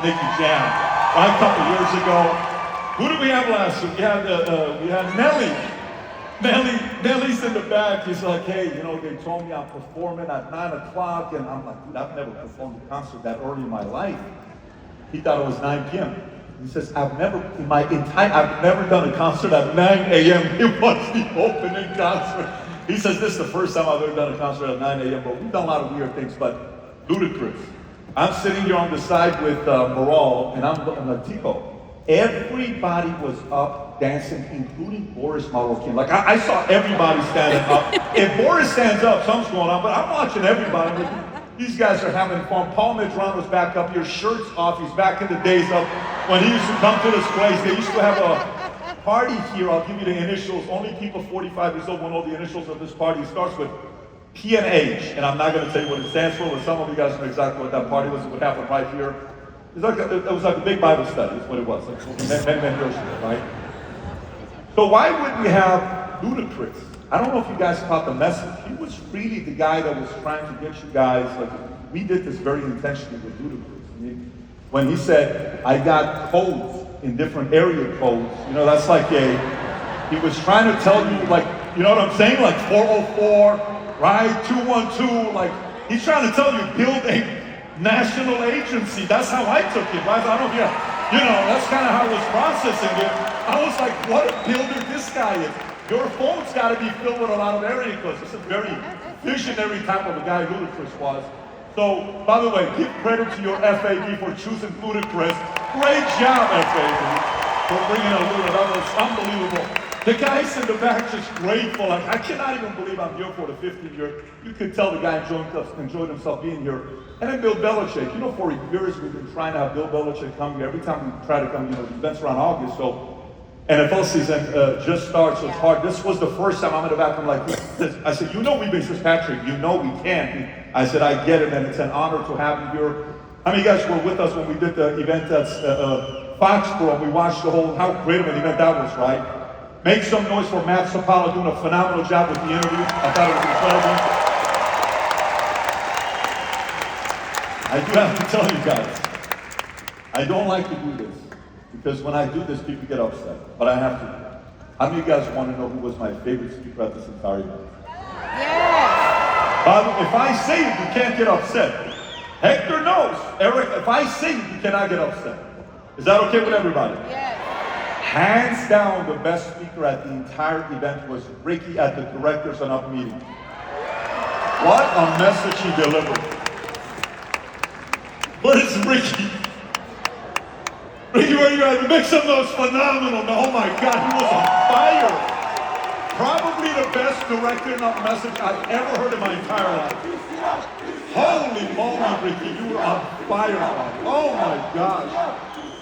Nicky Jam. Right, a couple years ago. Who did we have last week? We had Nelly. Nelly's in the back. He's like, hey, they told me I'm performing at 9 o'clock. And I'm like, dude, I've never performed a concert that early in my life. He thought it was 9 p.m. He says, I've never done a concert at 9 a.m. It was the opening concert. He says, this is the first time I've ever done a concert at 9 a.m., but we've done a lot of weird things, but ludicrous. I'm sitting here on the side with Moral, and I'm looking at Tico. Everybody was up dancing, including Boris Malokin. Like, I saw everybody standing up. If Boris stands up, something's going on, but I'm watching everybody. I'm like, these guys are having fun. Paul Medrano's back up here, shirts off. He's back in the days of when he used to come to this place. They used to have a party here. I'll give you the initials. Only people 45 years old will know the initials of this party. It starts with P and H, and I'm not going to tell you what it stands for, but some of you guys know exactly what that party was. It would happen right here. It was like a big Bible study, is what it was. Like many years ago, right? So why would we have Ludacris? I don't know if you guys caught the message. He was really the guy that was trying to get you guys, like, we did this very intentionally with Ludacris. When he said, I got codes in different area codes, that's like he was trying to tell you, like, you know what I'm saying? Like 404, right? 212, like, he's trying to tell you, build a national agency. That's how I took it, right? I don't know if that's kind of how I was processing it. I was like, what a builder this guy is. Your phone's got to be filled with a lot of area codes. It's a very visionary type of a guy Ludacris was. So, by the way, give credit to your FAB for choosing Ludacris. Great job, FAB, for bringing a Ludacris. It's unbelievable. The guys in the back just grateful. Like, I cannot even believe I'm here for the 15th year. You could tell the guy enjoyed himself being here. And then Bill Belichick. For years we've been trying to have Bill Belichick come here. Every time we try to come, the events around August. So NFL season just starts, so it's hard. This was the first time I'm in the back. I'm like, I said, we've been Fitzpatrick. We can't. I said, I get it, and it's an honor to have you here. How many of you guys were with us when we did the event at Foxborough? We watched how great of an event that was, right? Make some noise for Matt Sapala doing a phenomenal job with the interview. I thought it was incredible. I do have to tell you guys, I don't like to do this. Because when I do this, people get upset. But I have to. How many of you guys want to know who was my favorite speaker at this entire event? Yes! If I say it, you can't get upset. Hector knows. Eric, if I say it, you cannot get upset. Is that okay with everybody? Yes. Hands down, the best speaker at the entire event was Ricky at the Directors and Up meeting. What a message he delivered. Where's Ricky? Ricky, where you at? Make some noise. Phenomenal. Oh my God, he was on fire. Probably the best director and up message I've ever heard in my entire life. Holy moly, Ricky, you were on fire. Oh my gosh.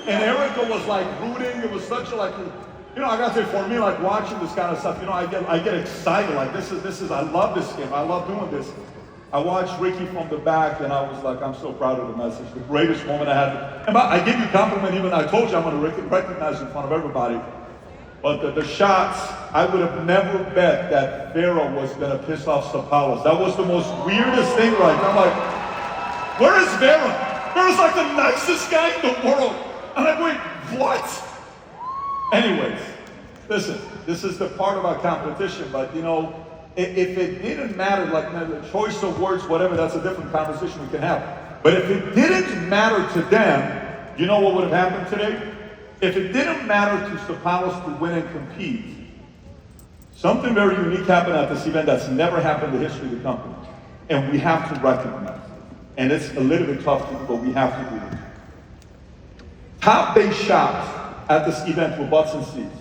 And Erica was like rooting. It was such a I gotta say, for me, like watching this kind of stuff, I get excited. Like this is, I love this game. I love doing this. I watched Ricky from the back, and I was like, I'm so proud of the message. The greatest moment I had. And I give you a compliment, even I told you I'm going to recognize you in front of everybody. But the shots, I would have never bet that Pharaoh was going to piss off Sapalas. That was the most weirdest thing, right? I'm like, where is Pharaoh? Pharaoh's like the nicest guy in the world. I'm like, wait, what? Anyways, listen, this is the part of our competition, but if it didn't matter, like the choice of words, whatever, that's a different conversation we can have. But if it didn't matter to them, you know what would have happened today? If it didn't matter to Sapalas to win and compete, something very unique happened at this event that's never happened in the history of the company. And we have to recognize it. And it's a little bit tough to do, but we have to do it. Top base shots at this event were butts and seats.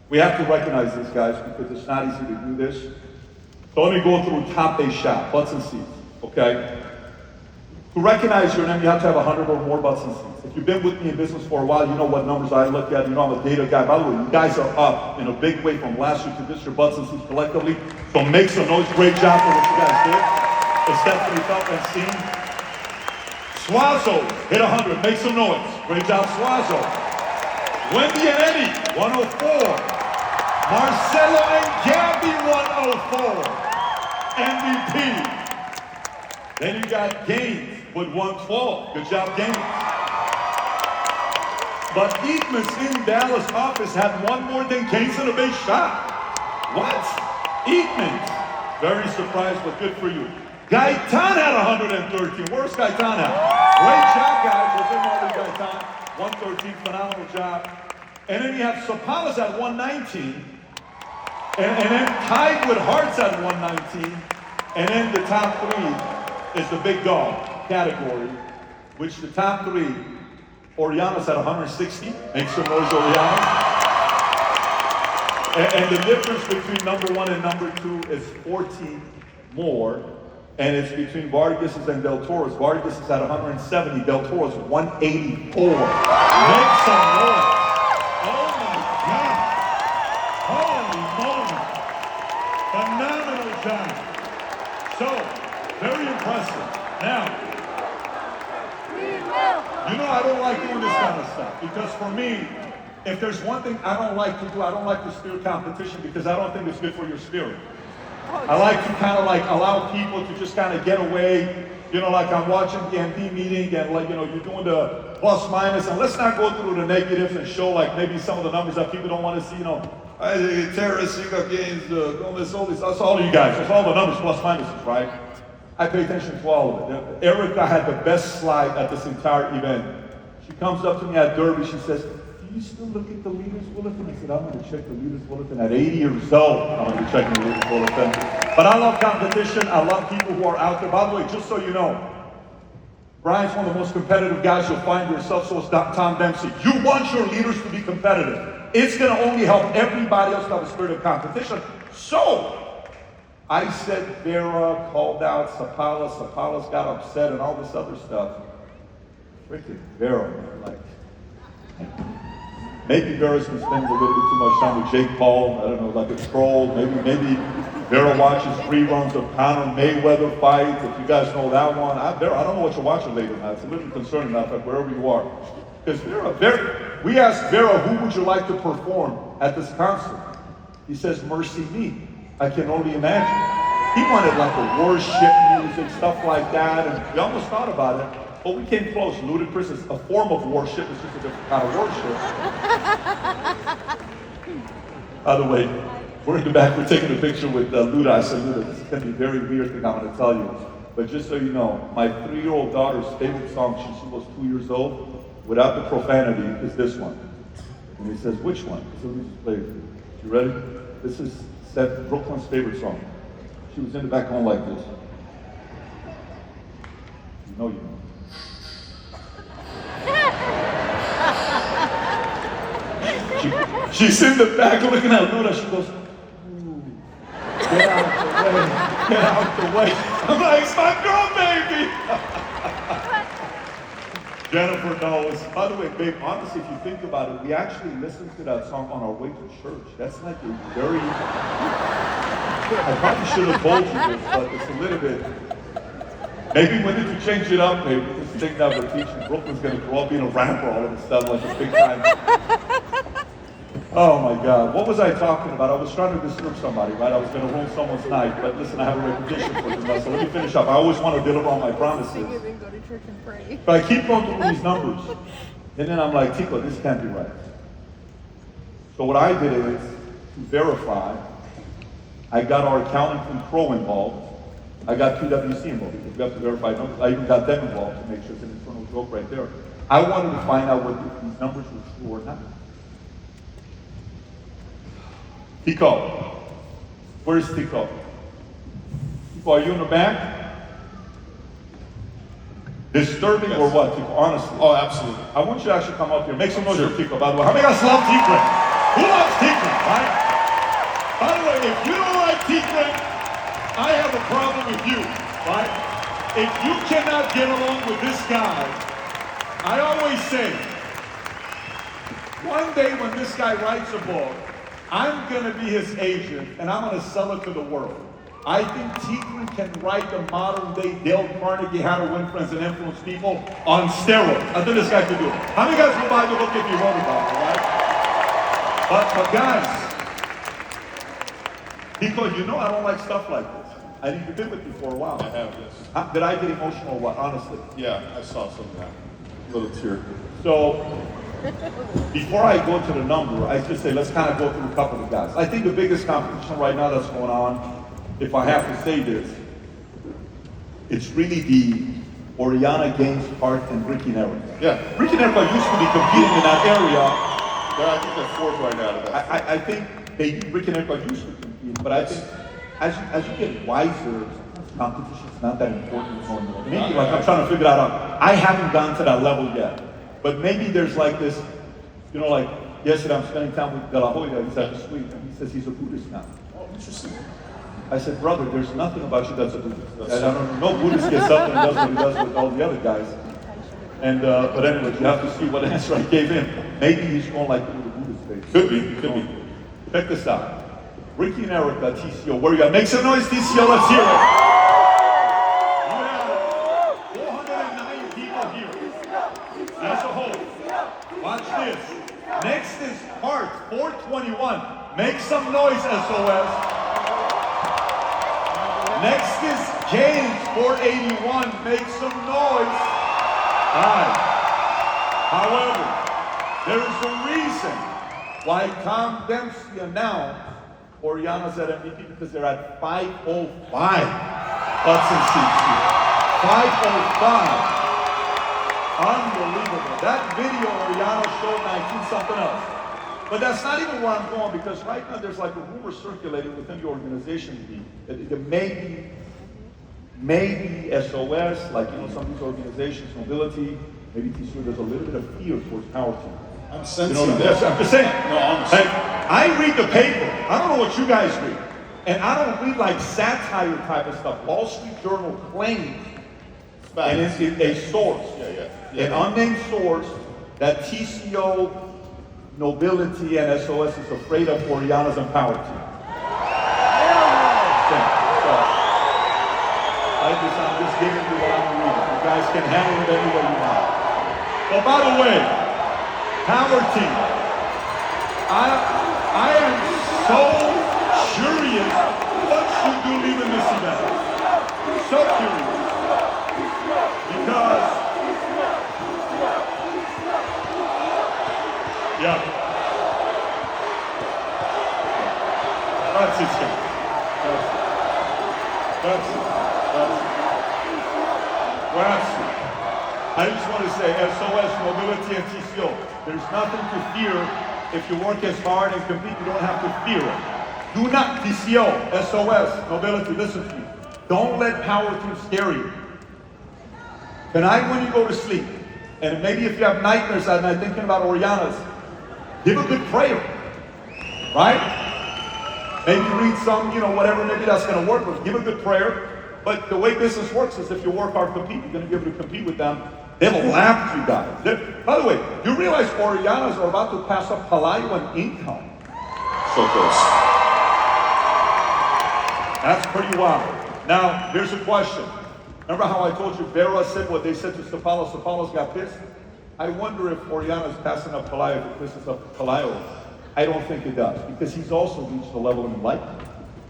We have to recognize this, guys, because it's not easy to do this. So let me go through top base shot, butts and seats, okay? To recognize your name, you have to have 100 or more butts and seats. If you've been with me in business for a while, you know what numbers I look at. I'm a data guy. By the way, you guys are up in a big way from last year to this year, butts and seats collectively. So make some noise. Great job for what you guys did. It's definitely felt and seen. Suazo hit 100. Make some noise. Great job, Suazo. Wendy and Eddie, 104. Marcelo and Gabby, 104. MVP. Then you got Gaines with 112. Good job, Gaines. But Ekman's in Dallas office had one more than Keynes in a base shot. What? Ekman's. Very surprised, but good for you. Gaitan had 113. Where's Gaitan at? Great job, guys. Jose Martin Gaitan, 113, phenomenal job. And then you have Sapalas at 119. And then tied with Hearts at 119. And then the top three is the big dog category, which the top three, Oriana's at 160. Make some noise, Oriana. And the difference between number one and number two is 14 more. And it's between Vargas and Del Toro's. Vargas is at 170, Del Toro's 184. Make some noise. Oh my God. Holy moly. Phenomenal job. So, very impressive. Now, you know I don't like doing this kind of stuff because for me, if there's one thing I don't like to do, I don't like to steer competition because I don't think it's good for your spirit. I like to kind of like allow people to just kind of get away, you know, like I'm watching the MD meeting and like, you know, you're doing the plus minus and let's not go through the negatives and show like maybe some of the numbers that people don't want to see, you know, terrorists, you got gains, all this, that's all you guys, that's all the numbers plus minuses, right? I pay attention to all of it. Erica had the best slide at this entire event. She comes up to me at Derby, she says, you still look at the leaders bulletin? I said, I'm going to check the leaders bulletin at 80 years old. I'm going to be checking the leaders bulletin. But I love competition. I love people who are out there. By the way, just so you know, Brian's one of the most competitive guys you'll find yourself. So is Tom Dempsey. You want your leaders to be competitive. It's going to only help everybody else to have a spirit of competition. So I said Vera called out Sapalas. Sapalas got upset and all this other stuff. Freaking Vera, man. Like, maybe Vera's been spending a little bit too much time with Jake Paul. I don't know, like a troll. Maybe Vera watches reruns of Conor Mayweather fights. If you guys know that one, I don't know what you're watching later now. It's a little concerning now, like wherever you are. Because Vera, we asked Vera, who would you like to perform at this concert? He says, Mercy Me. I can only imagine. He wanted like a worship music, stuff like that, and we almost thought about it. But we came close. Ludacris is a form of worship. It's just a different kind of worship. By the way, we're in the back. We're taking a picture with Luda. I said, Luda, this is going to be a very weird thing I'm going to tell you. But just so you know, my 3-year-old daughter's favorite song since she was 2 years old, without the profanity, is this one. And he says, which one? So we just play it. You ready? This is Seth Brooklyn's favorite song. She was in the back going like this. You know you know. She's in the back looking at Luda. She goes, ooh, get out the way. I'm like, it's my girl, baby. Jennifer knows. By the way, babe, honestly, if you think about it, we actually listened to that song on our way to church. That's like a very, I probably should have told you this, but it's a little bit, maybe we need to change it up, maybe. This thing that we're teaching, Brooklyn's going to grow up being a rapper all of a sudden, like a big time. Oh my God, what was I talking about? I was trying to disturb somebody, right? I was going to ruin someone's night, but listen, I have a reputation for this, so let me finish up. I always want to deliver on my promises. Go to church and pray. But I keep going through these numbers, and then I'm like, Tico, this can't be right. So what I did is, to verify, I got our accountant from Crow involved. I got PwC involved, because we have to verify numbers. I even got them involved to make sure it's an internal joke right there. I wanted to find out whether these numbers were true or not. Tico, where's Tico? Tico, are you in the back? Disturbing or what, Tico, honestly? Oh, absolutely. I want you to actually come up here. Make some noise for Tico, by the way. How many guys love Tico? Who loves Tico, right? By the way, if you don't like Tico, I have a problem with you, right? If you cannot get along with this guy, I always say, one day when this guy writes a book, I'm going to be his agent, and I'm going to sell it to the world. I think Tikrit can write the modern-day Dale Carnegie, How to Win Friends and Influence People on steroids. I think this guy can do it. How many guys will buy the book if you wrote about it, right? But guys, Tico, you know I don't like stuff like this. I think you've been with me for a while. I have, yes. Did I get emotional or what, honestly? Yeah, I saw some of that. A little tear. So, Before I go to the number, I just say let's kind of go through a couple of guys. I think the biggest competition right now that's going on, if I have to say this, it's really the Oriana Games Park and Ricky and Erica. Yeah. Ricky and Erica used to be competing in that area. I think they're fourth right now to that. I think Ricky and Erica used to compete, but I think as you get wiser, competition's not that important anymore. Maybe like I'm trying to figure that out. I haven't gone to that level yet, but maybe there's like this, you know, like yesterday I'm spending time with De La Hoya. He's at the suite, and he says he's a Buddhist now. Oh, interesting. I said, brother, there's nothing about you that's a Buddhist. I don't know. No Buddhist gets up and does what he does with all the other guys. And but anyway, you have to see what answer I gave him. Maybe he's going like the Buddhist face. Could be. Check this out. Ricky and Erica, TCO, where you at? Make some noise, TCO, let's hear it. You have 490 people here as a whole. Watch this. Next is Hart, 421. Make some noise, SOS. Next is James, 481. Make some noise. All right. However, there is a reason why Tom Dempsey announced Oriana's at MVP because they're at 505 butts and seats here. 505. Unbelievable. That video Oriana showed 19 something else. But that's not even where I'm going because right now there's like a rumor circulating within the organization that maybe SOS, like you know some of these organizations, mobility, maybe TCU, there's a little bit of fear towards power team. I'm sensing I'm that. just saying. No, honestly. Like, I read the paper. I don't know what you guys read. And I don't read like satire type of stuff. Wall Street Journal claims, and it's a source, an unnamed source, that TCO, Nobility, and SOS is afraid of Oriana's and power team. I'm just giving you what I'm reading. You guys can handle it any way you want. But by the way, power team, I am so curious what you do leaving this event. So curious. Because, yeah. That's it, Scott. That's it. I just want to say SOS, Mobility, and TCO. There's nothing to fear. If you work as hard and compete, you don't have to fear it. Do not, TCO, SOS, Mobility, listen to me. Don't let power team scare you. Tonight when you go to sleep, and maybe if you have nightmares at night thinking about Oriana's, give a good prayer, right? Maybe read some, whatever, maybe that's going to work, but give a good prayer. But the way business works is if you work hard, compete, you're going to be able to compete with them. They will laugh at you guys. By the way, you realize Oriana's are about to pass up Palaio in income. So close. That's pretty wild. Now, here's a question. Remember how I told you Vera said what they said to Cefalos? Cefalos got pissed? I wonder if Oriana's passing up Palaio if it pisses up Palaio. I don't think it does, because he's also reached the level of enlightenment.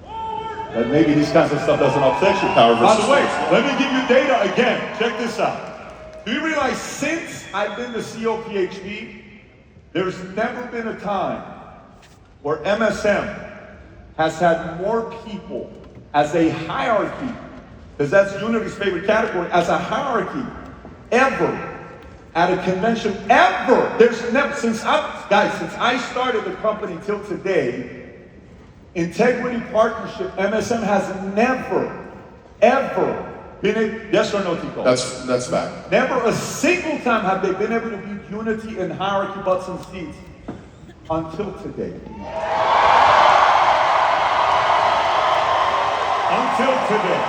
That maybe these kinds of stuff doesn't upset you. By the way, let me give you data again. Check this out. Do you realize since I've been the COPHB, there's never been a time where MSM has had more people as a hierarchy, because that's Unity's favorite category, as a hierarchy ever at a convention ever. There's never, since I started the company till today, Integrity Partnership, MSM has never, ever been able, yes or no, Tico? That's fact. Never a single time have they been able to beat Unity and hierarchy butts and seats until today. Until today.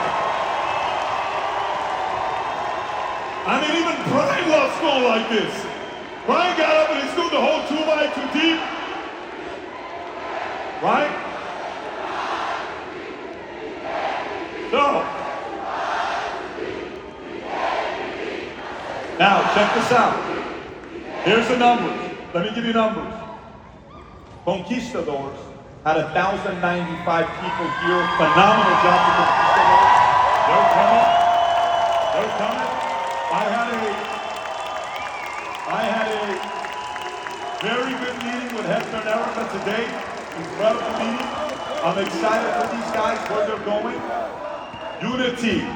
I mean, even Brian loves school like this. Brian got up and he threw the whole 2x too deep. Right? So, now check this out. Here's the numbers. Let me give you numbers. Conquistadors had 1,095 people here. Phenomenal job for Conquistadors. They're coming. They're coming. I had a Very good meeting with Hector and Erica today. Incredible meeting. I'm excited for these guys, where they're going. Unity.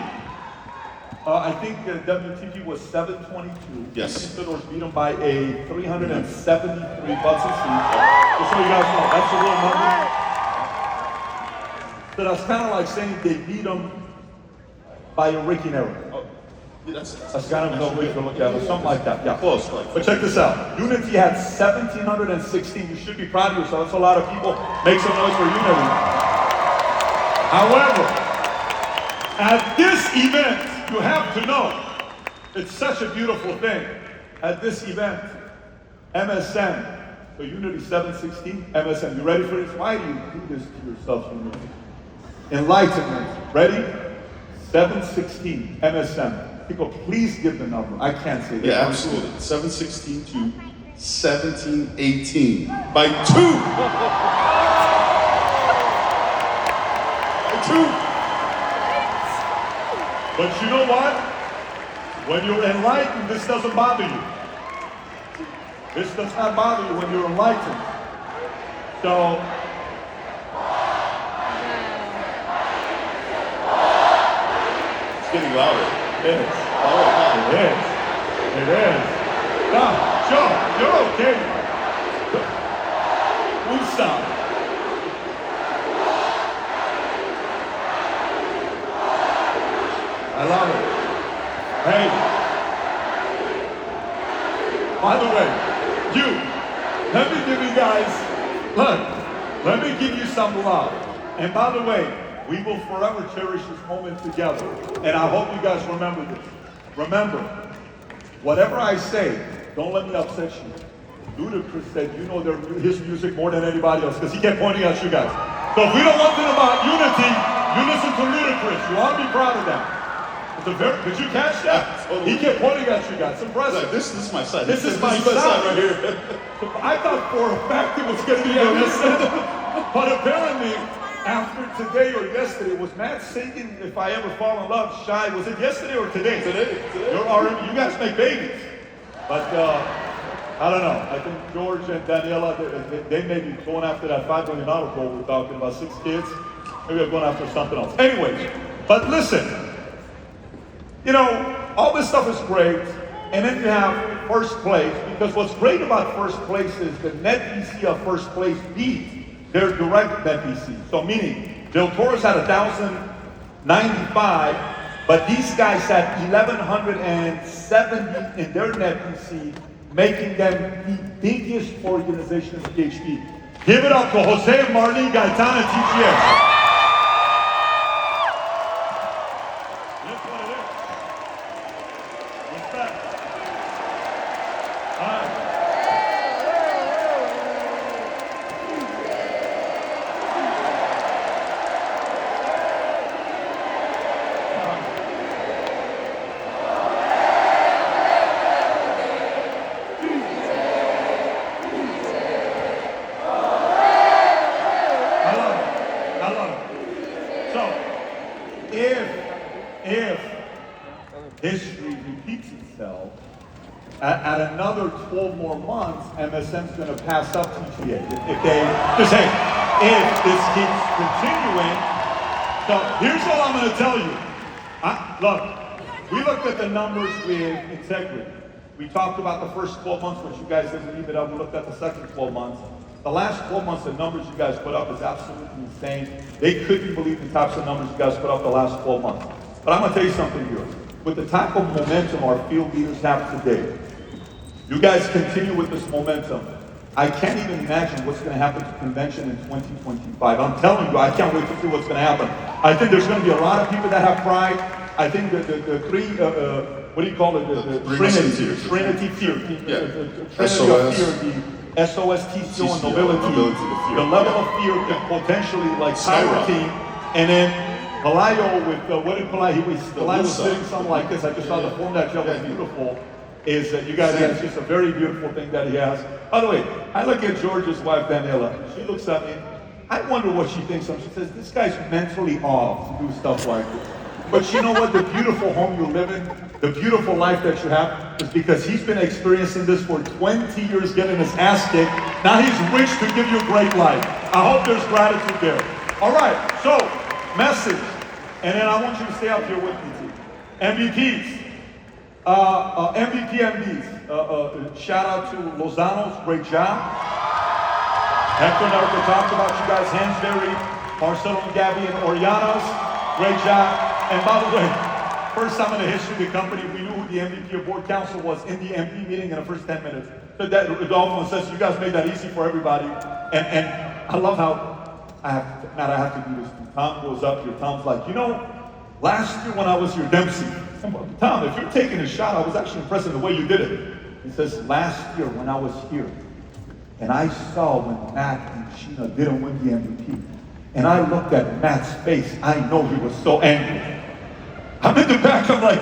I think WTG was 722. Yes. Fiddlers beat them by a 373 bucks a seat. Just so you guys know, that's a real number. So that's kind of like saying they beat them by a Ricky Nero. Oh, yeah, that's kind of no way to look at it, something like that. Yeah, close. Like, but check this out. Unity had 1,716. You should be proud of yourself. That's a lot of people. Make some noise for Unity. However, at this event, you have to know, it's such a beautiful thing. At this event, MSN, so Unity 716, MSN, you ready for this? Why do you do this to yourself, Unity? Enlightenment, ready? 716, MSN. People, please give the number. I can't say that. yeah, absolutely. 716 to 1718 by 2. By 2. But you know what? When you're enlightened, this doesn't bother you. This does not bother you when you're enlightened. So, It's getting louder. it is. Oh, It is. It is. No, Joe, you're okay. We stop. I love it. Hey. By the way, let me give you guys, look, let me give you some love. And by the way, we will forever cherish this moment together. And I hope you guys remember this. Remember, whatever I say, don't let me upset you. Ludacris said, you know his music more than anybody else, because he kept pointing at you guys. So if we don't want to know about unity, you listen to Ludacris. You ought to be proud of that. Did you catch that? Totally. He kept pointing at you guys. It's impressive. This is my side. This is my side side. right here. I thought for a fact it was going to be MSN. But apparently, after today or yesterday, was Matt singing If I Ever Fall in Love, Shy? Was it yesterday or today? Today. You guys make babies. But I don't know. I think George and Daniela, they may be going after that $5 million goal we're talking about, 6 kids. Maybe they're going after something else. Anyways, but listen. You know, all this stuff is great, and then you have first place, because what's great about first place is the net VC of first place beats their direct net VC. So meaning, Del Toro's had 1,095, but these guys had 1,170 in their net VC, making them the biggest organization in PHP. Give it up to Jose and Marlene Gaetan and TGS. If history repeats itself, at another 12 more months, MSN's going to pass up TGA. If they just say, if this keeps continuing. So here's what I'm going to tell you. Look, we looked at the numbers with integrity. We talked about the first 12 months, which you guys didn't leave it up. We looked at the second 12 months. The last 12 months, the numbers you guys put up is absolutely insane. They couldn't believe the types of numbers you guys put up the last 12 months. But I'm going to tell you something here. With the type of momentum our field leaders have today, you guys continue with this momentum. I can't even imagine what's going to happen to convention in 2025. I'm telling you, I can't wait to see what's going to happen. I think there's going to be a lot of people that have pride. I think the three, what do you call it? The Trinity Fear. Trinity SOS. of Fear, the SOST, still and nobility. The level of fear can potentially like power team. And then Pelayo with, what did Pelayo, Pelayo was sitting something like this. I just saw the form that was beautiful. Is that you guys, it's just a very beautiful thing that he has. By the way, I look at George's wife, Daniela. She looks at me. I wonder what she thinks of. She says, this guy's mentally off to do stuff like this. But you know what? The beautiful home you live in, the beautiful life that you have, is because he's been experiencing this for 20 years, getting his ass kicked. Now he's rich to give you a great life. I hope there's gratitude there. All right, so message. And then I want you to stay up here with me too. MVPs. MVP MVs. Shout out to Lozano's, great job. Hector never talked about you guys. Hansberry, Marcelo and Gabby and Oriana's, great job. And by the way, first time in the history of the company, we knew who the MVP of board council was in the MP meeting in the first 10 minutes. So that Rodolfo says, you guys made that easy for everybody. And I love how Matt, I have to do this. Tom goes up here. Tom's like, you know, last year when I was your Dempsey, Tom, if you're taking a shot, I was actually impressed in the way you did it. He says, last year when I was here, and I saw when Matt and Sheena didn't win the MVP, and I looked at Matt's face, I know he was so angry. I'm in the back, I'm like,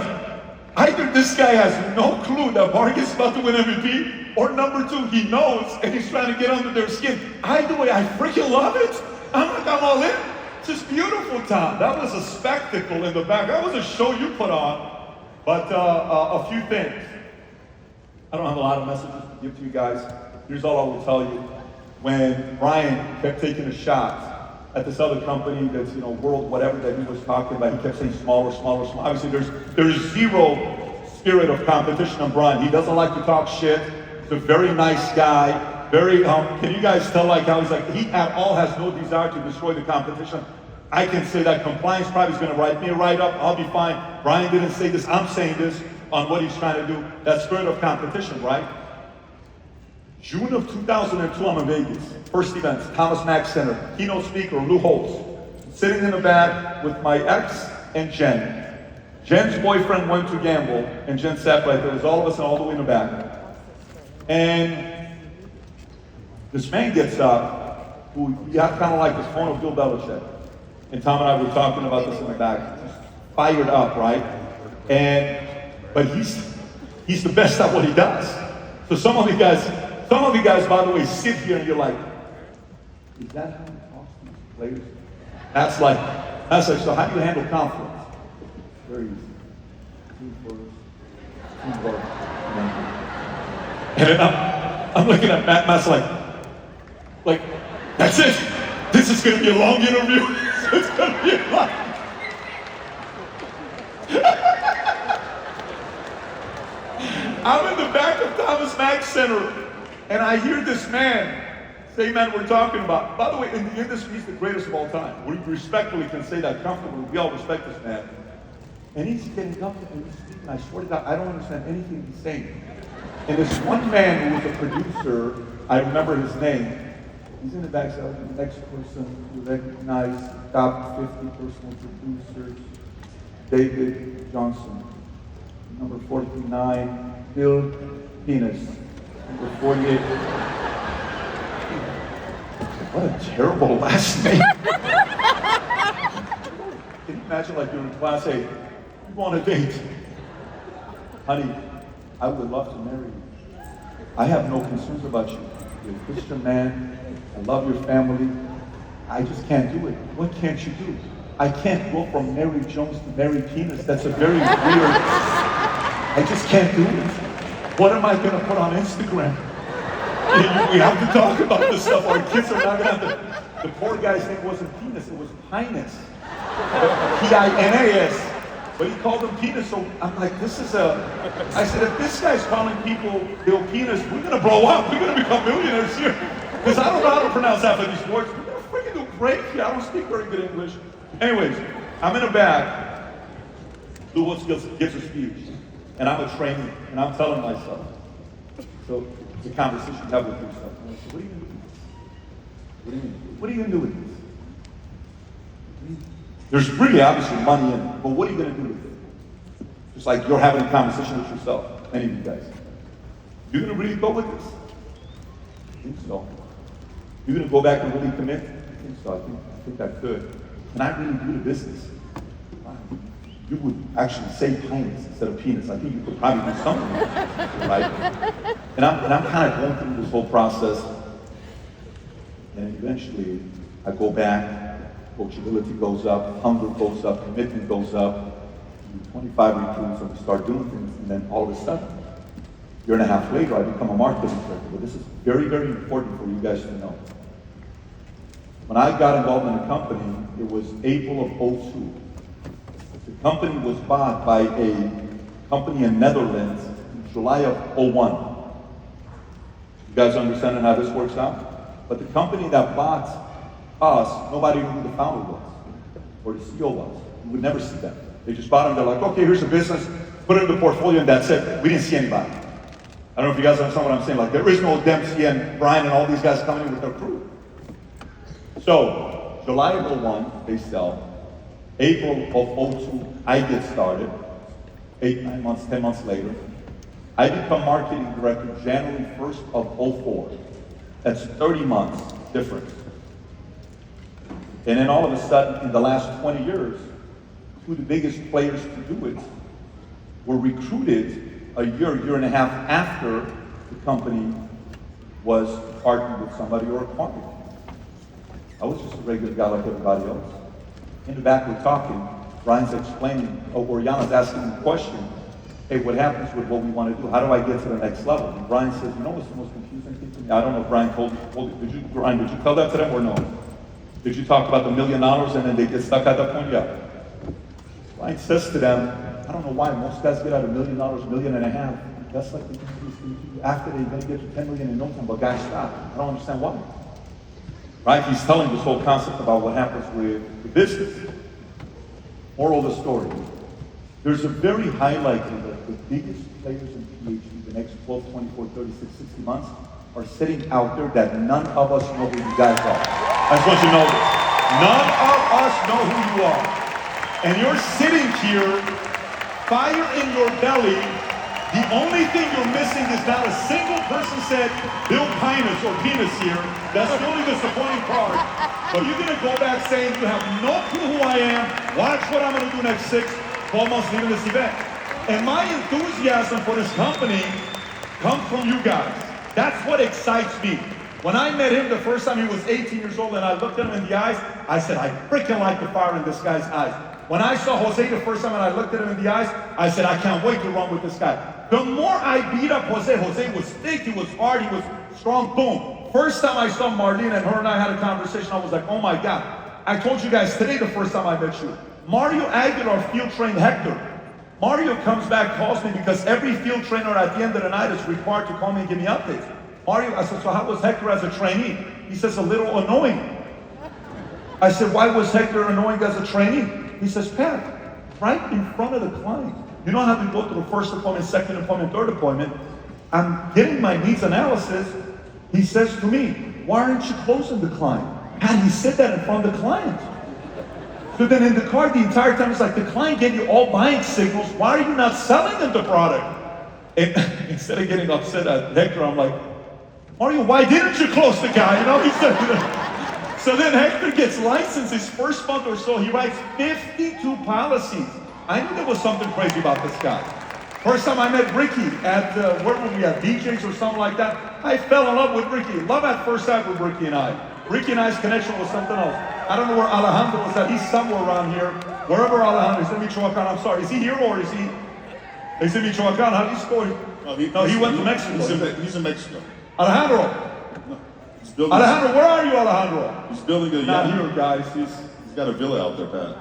either this guy has no clue that Vargas is about to win MVP, or number two, he knows and he's trying to get under their skin. Either way, I freaking love it. I'm all in. It's just beautiful, Tom. That was a spectacle in the back. That was a show you put on. But a few things. I don't have a lot of messages to give to you guys. Here's all I will tell you. When Brian kept taking a shot at this other company that's, you know, World whatever that he was talking about, he kept saying smaller. Obviously, there's zero spirit of competition on Brian. He doesn't like to talk shit. He's a very nice guy. Very, can you guys tell like how he's like, he at all has no desire to destroy the competition. I can say that compliance probably is going to write me a write-up. I'll be fine. Brian didn't say this. I'm saying this on what he's trying to do. That spirit of competition, right? June of 2002, I'm in Vegas. First event, Thomas Mack Center. Keynote speaker, Lou Holtz. Sitting in the back with my ex and Jen. Jen's boyfriend went to gamble, and Jen sat right there. It was all of us and all the way in the back. And this man gets up, who you have kind of like this phone of Bill Belichick. And Tom and I were talking about this in the back. Just fired up, right? But he's the best at what he does. So some of you guys, by the way, sit here and you're like, is that how he talks to these players? That's like, so how do you handle conflict? Very easy. Teamwork. And then I'm looking at Matt's like, that's it. This is going to be a long interview. It's going to be a long. I'm in the back of Thomas Mack Center, and I hear this man, same man we're talking about. By the way, in the industry, he's the greatest of all time. We respectfully can say that comfortably. We all respect this man. And he's getting up and he's speaking. I swear to God, I don't understand anything he's saying. And this one man who was a producer, I remember his name. He's in the back, so the next person you recognize, top 50 personal producers, David Johnson. Number 49, Bill Penis. Number 48. What a terrible last name. Can you imagine like you're in class, hey, you want a date? Honey, I would love to marry you. I have no concerns about you. You're a Christian man. I love your family. I just can't do it. What can't you do? I can't go from Mary Jones to Mary Penis. That's a very weird. I just can't do it. What am I going to put on Instagram? We have to talk about this stuff. Our kids are not going to have to. The poor guy's name wasn't Penis, it was Pinus. P-I-N-A-S. But he called him Penis, so I'm like, I said, if this guy's calling people Bill Penis, we're going to blow up. We're going to become millionaires here. Because I don't know how to pronounce half of these words. We're going to freaking do great here. I don't speak very good English. Anyways, I'm in a bag. Lewis gives a speech. And I'm a trainee. And I'm telling myself. So it's a conversation you have with yourself. And I said, what are you going to do with this? What are you going to do with this? There's really obviously money in it, but what are you going to do with it? Just like you're having a conversation with yourself, many of you guys. You're going to really go with this? I think so. You're going to go back and really commit? I think so. I think I could. Can I really do the business? You would actually say penis instead of penis. I think you could probably do something, right? And I'm kind of going through this whole process, and eventually I go back. Coachability goes up, hunger goes up, commitment goes up. 25 recruits, and we start doing things, and then all of a sudden, a year and a half later, I become a marketing director. But this is very, very important for you guys to know. When I got involved in the company, it was April of '02. The company was bought by a company in Netherlands in July of '01. You guys understanding how this works out? But the company that bought us, nobody knew who the founder was or the CEO was. You would never see them. They just bought them. They're like, okay, here's a business, put it in the portfolio, and that's it. We didn't see anybody. I don't know if you guys understand what I'm saying. Like, there is no Dempsey and Brian and all these guys coming in with their crew. So, July of '01, they sell. April of '02, I get started. 8, 9 months, 10 months later. I become marketing director January 1st of '04. That's 30 months difference. And then all of a sudden, in the last 20 years, two of the biggest players to do it were recruited a year and a half after the company was partnered with somebody or acquired. I was just a regular guy like everybody else. In the back, we're talking. Brian's explaining, Oriana's asking the question, hey, what happens with what we want to do? How do I get to the next level? And Brian says, you know what's the most confusing thing to me? I don't know if Brian told you. Brian, did you tell that to them or no? Did you talk about the $1 million and then they get stuck at that point? Yeah. Brian says to them, I don't know why most guys get out $1 million, $1.5 million. That's like the company's going to do after they're going to get to $10 million in no time, but guys stop. I don't understand why. Right? He's telling this whole concept about what happens with the business. Moral of the story. There's a very high likelihood that the biggest players in PhD the next 12, 24, 36, 60 months are sitting out there that none of us know who you guys are. I just want you to know this. None of us know who you are. And you're sitting here, fire in your belly. The only thing you're missing is not a single person said Bill Pinus or Penis here. That's the only disappointing part. But you're going to go back saying you have no clue who I am. Watch what I'm going to do next 6, 12 months leaving this event. And my enthusiasm for this company comes from you guys. That's what excites me. When I met him the first time, he was 18 years old, and I looked at him in the eyes, I said, I freaking like the fire in this guy's eyes. When I saw Jose the first time and I looked at him in the eyes, I said, I can't wait to run with this guy. The more I beat up Jose was thick, he was hard, he was strong, boom. First time I saw Marlene and her and I had a conversation, I was like, oh my God. I told you guys today the first time I met you. Mario Aguilar field trained Hector. Mario comes back, calls me because every field trainer at the end of the night is required to call me and give me updates. Mario, I said, so how was Hector as a trainee? He says, a little annoying. I said, why was Hector annoying as a trainee? He says, Pat, right in front of the client. You don't have to go through the first appointment, second appointment, third appointment. I'm getting my needs analysis. He says to me, why aren't you closing the client? Pat, he said that in front of the client. So then in the car, the entire time, it's like, the client gave you all buying signals. Why are you not selling them the product? And instead of getting upset at Hector, I'm like, Mario, why didn't you close the guy? You know, he said, so then Hector gets licensed his first month or so. He writes 52 policies. I knew there was something crazy about this guy. First time I met Ricky at, where were we at, BJ's or something like that, I fell in love with Ricky. Love at first sight with Ricky and I. Ricky and I's connection was something else. I don't know where Alejandro was at. He's somewhere around here. Wherever Alejandro is, in Michoacan, I'm sorry. Is he here or is he? He's in Michoacan. How do you score? No, he went to Mexico. He's in Mexico. Alejandro. No, Alejandro, where are you, Alejandro? He's building a Not yacht. here, guys. He's got a villa out there, Pat.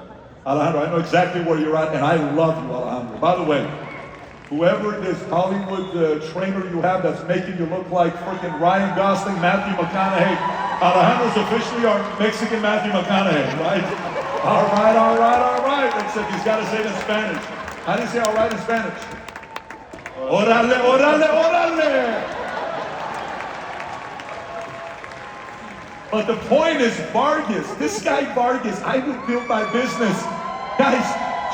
Alejandro, I know exactly where you're at, and I love you, Alejandro. By the way, whoever this Hollywood trainer you have that's making you look like freaking Ryan Gosling, Matthew McConaughey, Alejandro's officially our Mexican Matthew McConaughey, right? All right. Except he's got to say it in Spanish. How do you say all right in Spanish? Orale. But the point is Vargas, this guy Vargas, I would build my business. Guys,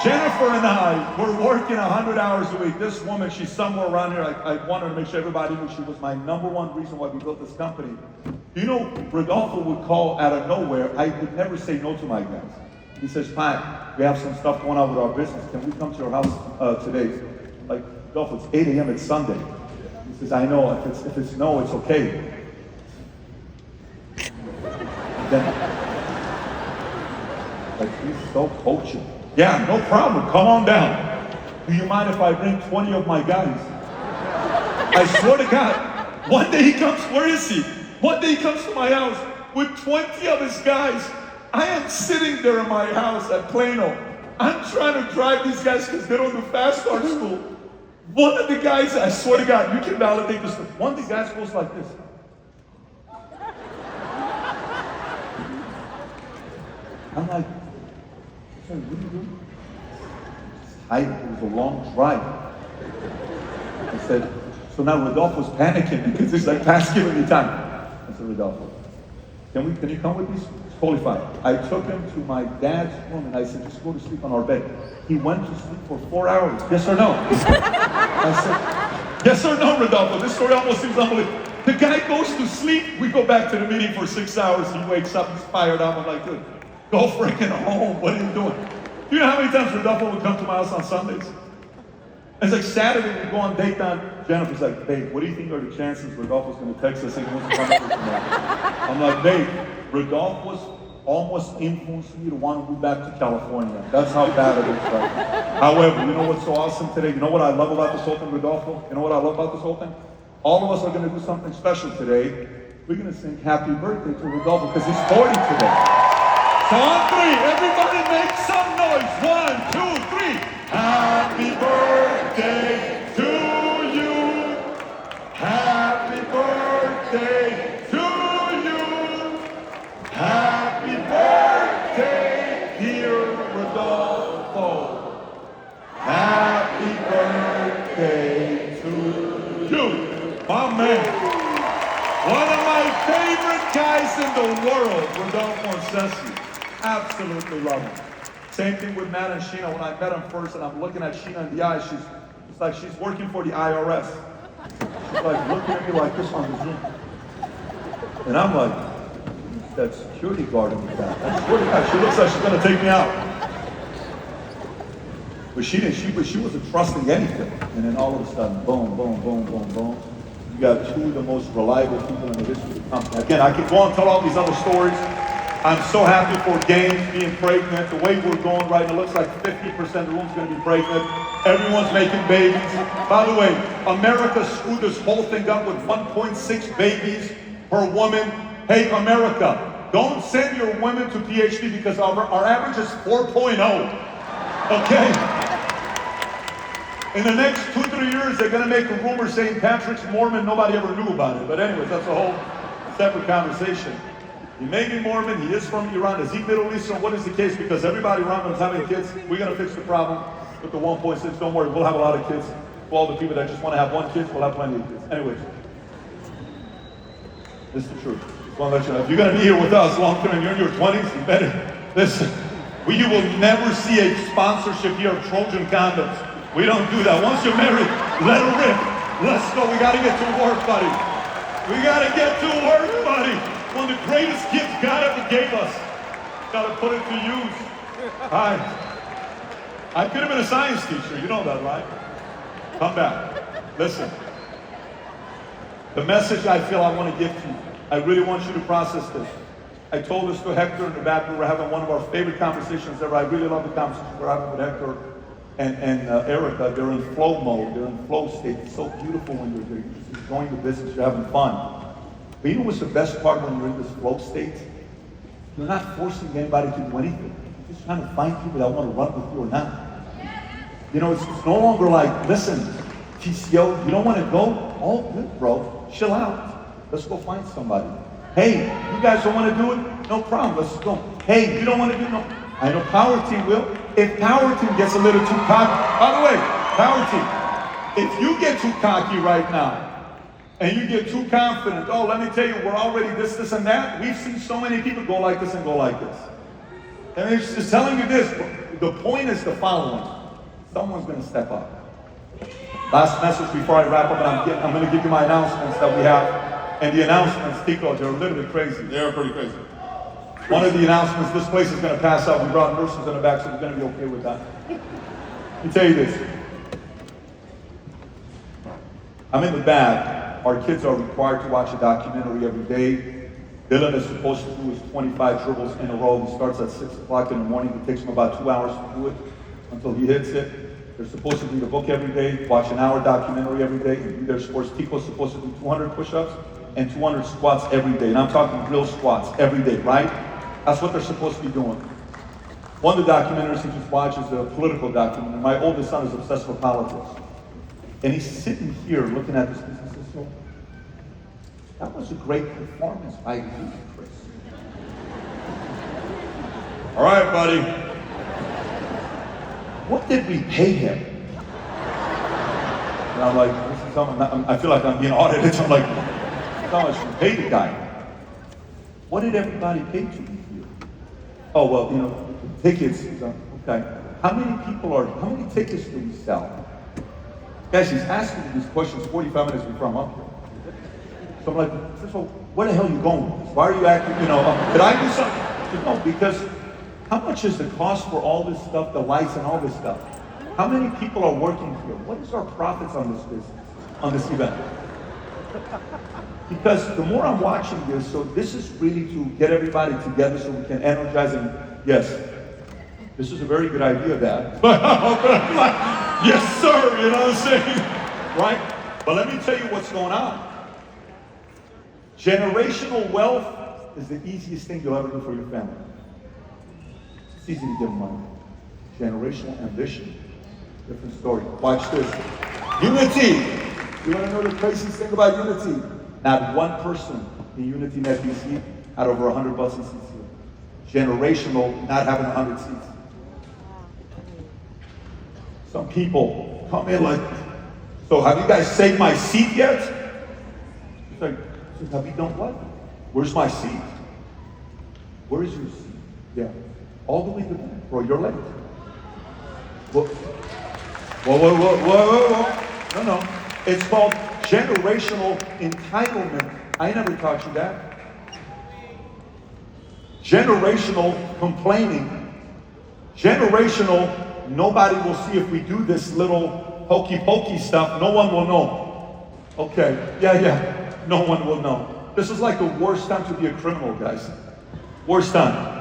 Jennifer and I were working 100 hours a week. This woman, she's somewhere around here. I wanted to make sure everybody knew she was my #1 reason why we built this company. You know, Rodolfo would call out of nowhere. I would never say no to my guys. He says, Pat, we have some stuff going on with our business. Can we come to your house today? Like, Rodolfo, it's 8 a.m., it's Sunday. He says, I know, if it's no, it's okay. Then, like, he's so coaching. Yeah, no problem. Come on down. Do you mind if I bring 20 of my guys? I swear to God, one day he comes, where is he? One day he comes to my house with 20 of his guys. I am sitting there in my house at Plano. I'm trying to drive these guys because they don't do fast start school. One of the guys, I swear to God, you can validate this. One of the guys goes like this. I'm like, "Son, what are you doing?" It was a long drive. I said, so now Rodolfo's panicking because he's like, "Pass giving me time." I said, "Rodolfo, can you come with me?" It's totally fine. I took him to my dad's room and I said, "Just go to sleep on our bed." He went to sleep for 4 hours. Yes or no? I said, "Yes or no, Rodolfo?" This story almost seems unbelievable. The guy goes to sleep. We go back to the meeting for 6 hours. He wakes up, he's fired up. I'm like, "Dude, go freaking home. What are you doing?" Do you know how many times Rodolfo would come to my house on Sundays? It's like Saturday, we go on date night. Jennifer's like, "Babe, what do you think are the chances Rodolfo's going to text us and he wants to come over tomorrow?" I'm like, "Babe, Rodolfo's almost influenced me to want to move back to California. That's how bad it is right now." However, you know what's so awesome today? You know what I love about this whole thing, Rodolfo? You know what I love about this whole thing? All of us are going to do something special today. We're going to sing happy birthday to Rodolfo because he's 40 today. So on three, everybody make some noise. 1, 2, 3. Happy birthday to you. Happy birthday to you. Happy birthday, dear Rodolfo. Happy birthday to you. My man. One of my favorite guys in the world, Rodolfo Arcesi. Absolutely love him. Same thing with Matt and Sheena. When I met him first and I'm looking at Sheena in the eye, it's like she's working for the IRS. She's like looking at me like this on the Zoom. And I'm like, "Who's that security guard in the back?" I swear to God, she looks like she's gonna take me out. But she didn't, she wasn't trusting anything. And then all of a sudden, boom, boom, boom, boom, boom. You got two of the most reliable people in the history of the company. Again, I could go on and tell all these other stories. I'm so happy for Gaines being pregnant. The way we're going right now, it looks like 50% of the room's going to be pregnant. Everyone's making babies. By the way, America screwed this whole thing up with 1.6 babies per woman. Hey, America, don't send your women to PhD because our average is 4.0. Okay? In the next 2-3 years, they're going to make a rumor saying Patrick's Mormon. Nobody ever knew about it. But anyways, that's a whole separate conversation. He may be Mormon, he is from Iran. Is he Middle Eastern? What is the case? Because everybody around him is having kids. We're going to fix the problem with the 1.6. Don't worry, we'll have a lot of kids. For all the people that just want to have one kid, we'll have plenty of kids. Anyways, this is the truth. Just want to let you know. If you're going to be here with us long term and you're in your 20s, you better listen. You will never see a sponsorship here of Trojan condoms. We don't do that. Once you're married, let it rip. Let's go. We got to get to work, buddy. We got to get to work, buddy. One of the greatest gifts God ever gave us. Got to put it to use. Hi. I could have been a science teacher. You know that, right? Come back. Listen. The message I feel I want to give to you, I really want you to process this. I told this to Hector in the back. We were having one of our favorite conversations ever. I really love the conversation we're having with Hector and Erica. They're in flow mode. They're in flow state. It's so beautiful when you're just enjoying the business. You're having fun. But you know what's the best part when you're in this flow state? You're not forcing anybody to do anything. You're just trying to find people that want to run with you or not. You know, it's no longer like, listen, TCO, you don't want to go? All good, bro. Chill out. Let's go find somebody. Hey, you guys don't want to do it? No problem. Let's go. Hey, you don't want to do it? No. I know Power Team will. If Power Team gets a little too cocky, by the way, Power Team, if you get too cocky right now, and you get too confident, oh, let me tell you, we're already this, and that. We've seen so many people go like this and go like this. And it's just telling you this, the point is the following. Someone's going to step up. Last message before I wrap up, and I'm going to give you my announcements that we have. And the announcements, Tico, they're a little bit crazy. They're pretty crazy. One of the announcements, this place is going to pass out. We brought nurses in the back, so we're going to be okay with that. Let me tell you this. I'm in the back. Our kids are required to watch a documentary every day. Dylan is supposed to do his 25 dribbles in a row. He starts at 6 o'clock in the morning. It takes him about 2 hours to do it. until he hits it. They're supposed to read a book every day, watch an hour documentary every day, and do their sports. Tico's supposed to do 200 push-ups and 200 squats every day. And I'm talking real squats every day, right? That's what they're supposed to be doing. One of the documentaries he just watched is a political documentary. My oldest son is obsessed with politics. And he's sitting here looking at this piece and says, "So, that was a great performance by you, Chris." All right, buddy. What did we pay him? And I'm like, this is something, I feel like I'm being audited. So I'm like, how much you paid the guy? What did everybody pay to you? Oh, well, you know, tickets. Okay. How many tickets do we sell? Guys, he's asking me these questions 45 minutes before I'm up here. So I'm like, first of all, where the hell are you going with this? Why are you acting, you know, did I do something? He said, no, because how much is the cost for all this stuff, the lights and all this stuff? How many people are working here? What is our profits on this business, on this event? Because the more I'm watching this, so this is really to get everybody together so we can energize and, yes, this is a very good idea, Dad. But I'm like, yes, sir, you know what I'm saying? Right? But let me tell you what's going on. Generational wealth is the easiest thing you'll ever do for your family. It's easy to give money. Generational ambition, different story. Watch this. Unity. You want to know the craziest thing about Unity? Not one person in Unity Net BC had over 100 buses seats here. Generational, not having 100 seats. Some people come in like, so have you guys saved my seat yet? It's like, have you done what? Where's my seat? Where is your seat? Yeah. All the way to the back. Bro, you're late. Whoa. No. It's called generational entitlement. I never taught you that. Generational complaining. Generational, nobody will see if we do this little hokey pokey stuff. No one will know. Okay, yeah. No one will know. This is like the worst time to be a criminal, guys. Worst time.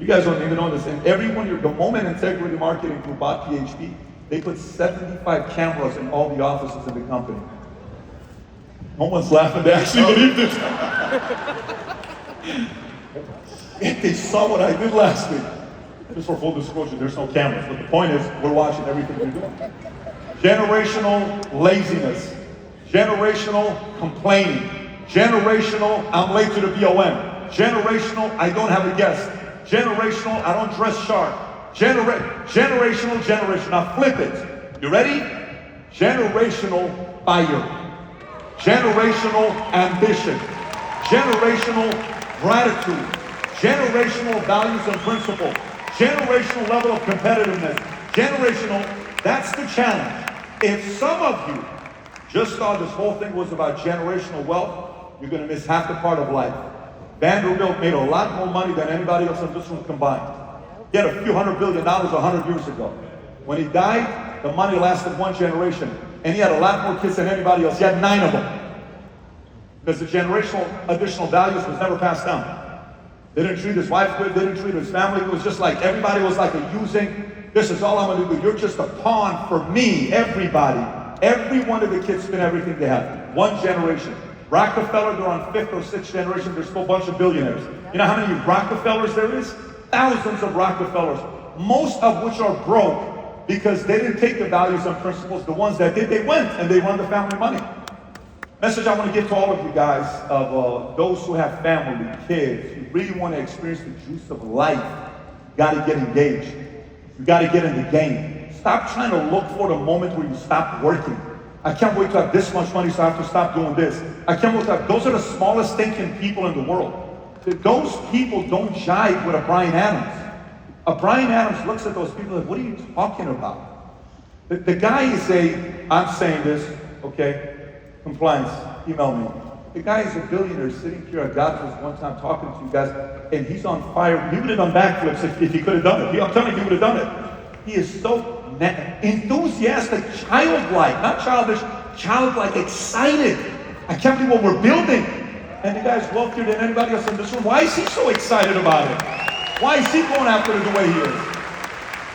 You guys don't even know this. And everyone, the Moment Integrity Marketing Group bought PHP, they put 75 cameras in all the offices in the company. No one's laughing. They actually believe this. If they saw what I did last week. Just for full disclosure, there's no cameras. But the point is, we're watching everything we're doing. Generational laziness. Generational complaining. Generational, I'm late to the BOM. Generational, I don't have a guest. Generational, I don't dress sharp. Generational. Now flip it. You ready? Generational fire. Generational ambition. Generational gratitude. Generational values and principles. Generational level of competitiveness. Generational, that's the challenge. If some of you just thought this whole thing was about generational wealth, you're going to miss half the part of life. Vanderbilt made a lot more money than anybody else in this room combined. He had a few $100 billion 100 years ago. When he died, the money lasted one generation. And he had a lot more kids than anybody else. He had 9 of them. Because the generational additional values was never passed down. They didn't treat his wife good. They didn't treat his family. It was just like everybody was like a using. This is all I'm going to do. You're just a pawn for me, everybody. Every one of the kids spent everything they had. One generation. Rockefeller, they're on 5th or 6th generation. There's still a bunch of billionaires. You know how many Rockefellers there is? Thousands of Rockefellers. Most of which are broke because they didn't take the values and principles. The ones that did, they went and they run the family money. Message I want to give to all of you guys, of those who have family, kids, who really want to experience the juice of life, you got to get engaged. You got to get in the game. Stop trying to look for the moment where you stop working. I can't wait to have this much money, so I have to stop doing this. I can't wait to have, those are the smallest thinking people in the world. Those people don't jive with a Brian Adams. A Brian Adams looks at those people like, what are you talking about? The guy is I'm saying this, okay? Compliance, email me. The guy is a billionaire sitting here at Godfrey's one time talking to you guys, and he's on fire. He would have done backflips if he could have done it. I'm telling you, he would have done it. He is so enthusiastic, childlike, not childish, childlike, excited. I can't believe what we're building. And the guy's wealthier than anybody else in this room. Why is he so excited about it? Why is he going after it the way he is?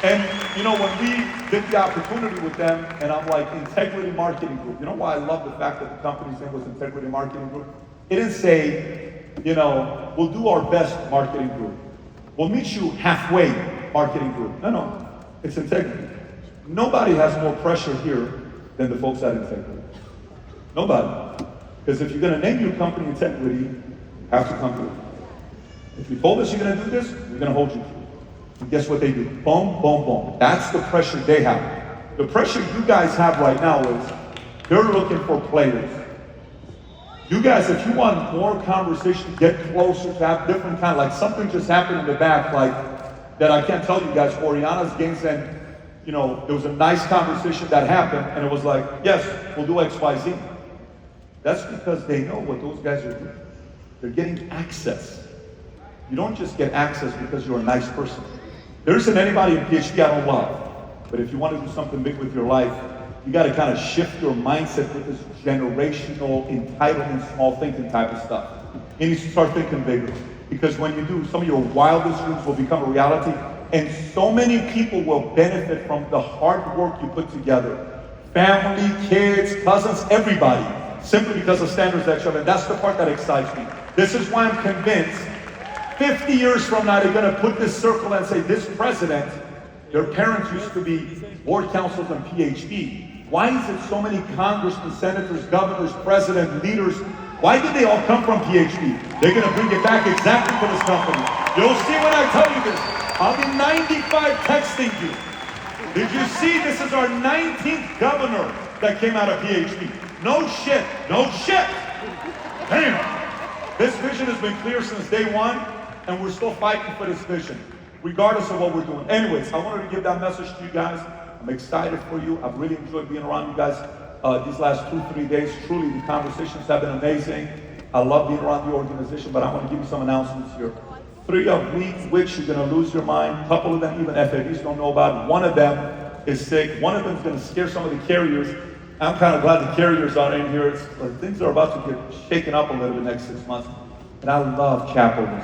And you know, when we did the opportunity with them, and I'm like, Integrity Marketing Group. You know why I love the fact that the company's name was Integrity Marketing Group? It didn't say, you know, we'll do our best marketing group. We'll meet you halfway marketing group. No. It's Integrity. Nobody has more pressure here than the folks at Integrity. Nobody. Because if you're going to name your company Integrity, you have to come through. If you told us you're going to do this, we're going to hold you to it. And guess what they do? Boom, boom, boom. That's the pressure they have. The pressure you guys have right now is they're looking for players. You guys, if you want more conversation, get closer, to have different kind, like something just happened in the back, like that I can't tell you guys. Oriana's games, and you know, there was a nice conversation that happened, and it was like, yes, we'll do X, Y, Z. That's because they know what those guys are doing. They're getting access. You don't just get access because you're a nice person. There isn't anybody in PhD I don't love. But if you want to do something big with your life, you got to kind of shift your mindset with this generational entitlement, small thinking type of stuff. You need to start thinking bigger. Because when you do, some of your wildest dreams will become a reality. And so many people will benefit from the hard work you put together. Family, kids, cousins, everybody. Simply because of standards that you have. And that's the part that excites me. This is why I'm convinced 50 years from now, they're going to put this circle and say, this president, their parents used to be board councils and PhD. Why is it so many congressmen, senators, governors, presidents, leaders? Why did they all come from PhD? They're going to bring it back exactly for this company. You'll see when I tell you this. I'll be 95 texting you. Did you see this is our 19th governor that came out of PhD? No shit. No shit. Damn. This vision has been clear since day one. And we're still fighting for this vision, regardless of what we're doing. Anyways, I wanted to give that message to you guys. I'm excited for you. I've really enjoyed being around you guys these last 2-3 days. Truly, the conversations have been amazing. I love being around the organization, but I want to give you some announcements here. 3 of which you're going to lose your mind. A couple of them even FABs don't know about. One of them is sick. One of them is going to scare some of the carriers. I'm kind of glad the carriers are in here. Things are about to get shaken up a little bit next 6 months. And I love Chapel.